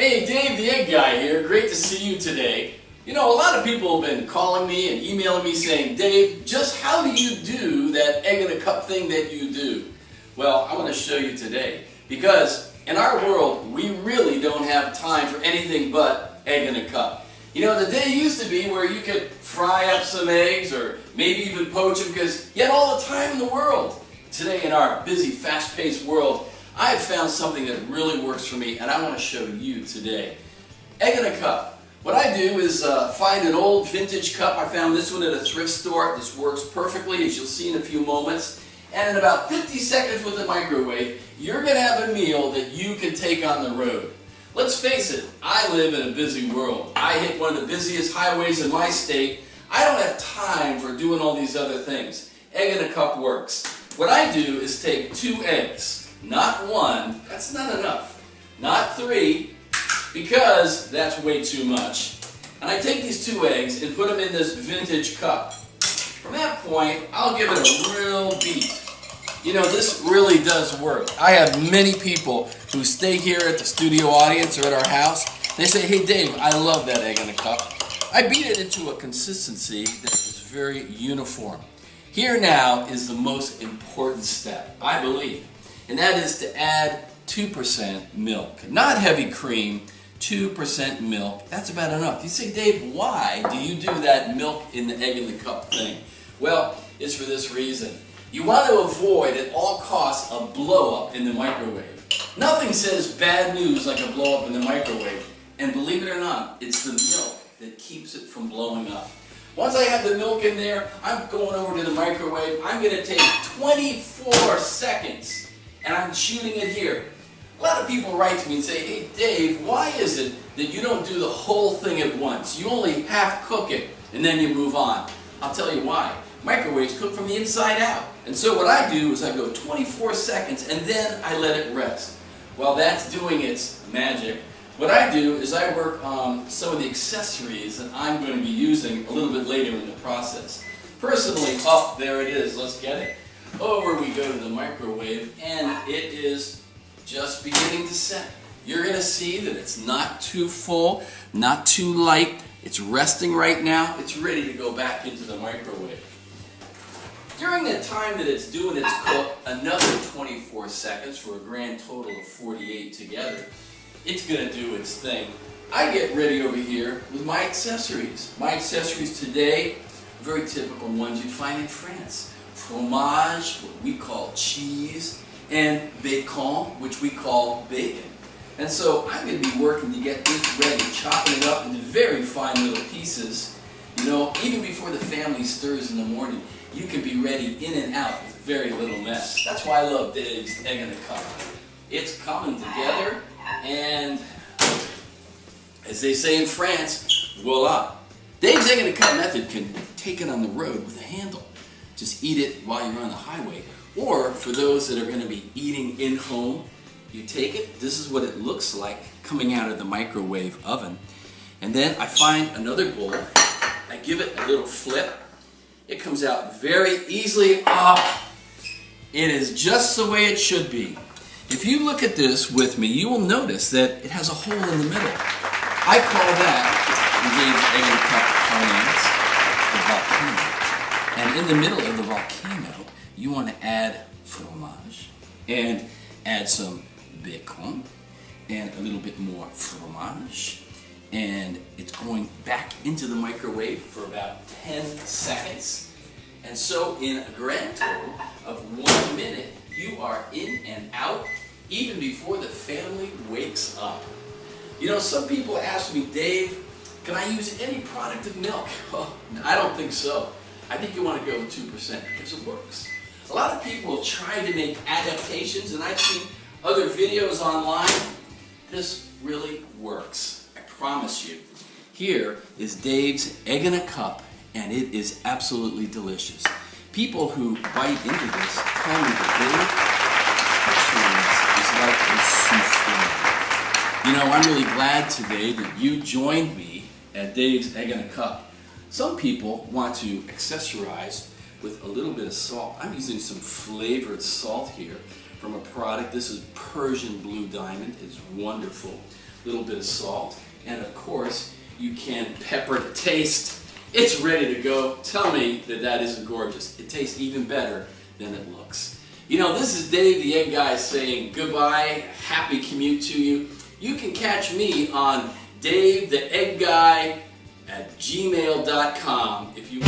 Hey, Dave the Egg Guy here. Great to see you today. You know, a lot of people have been calling me and emailing me saying, Dave, just how do you do that egg in a cup thing that you do? Well, I want to show you today. Because in our world, we really don't have time for anything but egg in a cup. You know, the day used to be where you could fry up some eggs or maybe even poach them because you had all the time in the world. Today in our busy, fast-paced world, I've found something that really works for me and I want to show you today. Egg in a cup. What I do is find an old vintage cup. I found this one at a thrift store. This works perfectly, as you'll see in a few moments. And in about 50 seconds with the microwave, you're going to have a meal that you can take on the road. Let's face it, I live in a busy world. I hit one of the busiest highways in my state. I don't have time for doing all these other things. Egg in a cup works. What I do is take 2 eggs. Not 1, that's not enough. Not 3, because that's way too much. And I take these 2 eggs and put them in this vintage cup. From that point, I'll give it a real beat. You know, this really does work. I have many people who stay here at the studio audience or at our house. They say, hey Dave, I love that egg in a cup. I beat it into a consistency that is very uniform. Here now is the most important step, I believe, and that is to add 2% milk. Not heavy cream, 2% milk. That's about enough. You say, Dave, why do you do that milk in the egg in the cup thing? Well, it's for this reason. You want to avoid at all costs a blow up in the microwave. Nothing says bad news like a blow up in the microwave. And believe it or not, it's the milk that keeps it from blowing up. Once I have the milk in there, I'm going over to the microwave. I'm going to take 24 seconds and I'm shooting it here. A lot of people write to me and say, hey Dave, why is it that you don't do the whole thing at once? You only half cook it and then you move on. I'll tell you why. Microwaves cook from the inside out. And so what I do is I go 24 seconds and then I let it rest. While that's doing its magic, what I do is I work on some of the accessories that I'm going to be using a little bit later in the process. Personally, oh, there it is. Let's get it. Over we go to the microwave and it is just beginning to set. You're going to see that it's not too full, not too light. It's resting right now. It's ready to go back into the microwave. During the time that it's doing its cook, another 24 seconds for a grand total of 48 together. It's going to do its thing. I get ready over here with my accessories. My accessories today, very typical ones you'd find in France. Fromage, what we call cheese, and bacon, which we call bacon. And so I'm going to be working to get this ready, chopping it up into very fine little pieces. You know, even before the family stirs in the morning, you can be ready in and out with very little mess. That's why I love Dave's Egg in a Cup. It's coming together, and as they say in France, voila. Dave's Egg in a Cup method can take it on the road with a handle. Just eat it while you're on the highway. Or for those that are going to be eating in home, you take it, this is what it looks like coming out of the microwave oven. And then I find another bowl, I give it a little flip. It comes out very easily. It is just the way it should be. If you look at this with me, you will notice that it has a hole in the middle. I call that, in Dave's Egg in a Cup parlance, the volcano. And in the middle of the volcano, you want to add fromage and add some bacon and a little bit more fromage. And it's going back into the microwave for about 10 seconds. And so in a grand total of 1 minute, you are in and out even before the family wakes up. You know, some people ask me, Dave, can I use any product of milk? Well, I don't think so. I think you want to go with 2% because it works. A lot of people try to make adaptations, and I've seen other videos online. This really works. I promise you. Here is Dave's Egg in a Cup, and it is absolutely delicious. People who bite into this tell me that Dave, is like a souffle. You know, I'm really glad today that you joined me at Dave's Egg in a Cup. Some people want to accessorize with a little bit of salt. I'm using some flavored salt here from a product. This is Persian Blue Diamond. It's wonderful. a little bit of salt, and of course you can pepper to taste. It's ready to go. Tell me that that isn't gorgeous. It tastes even better than it looks. You know, this is Dave the Egg Guy saying goodbye, happy commute to you. You can catch me on Dave the Egg Guy at gmail.com if you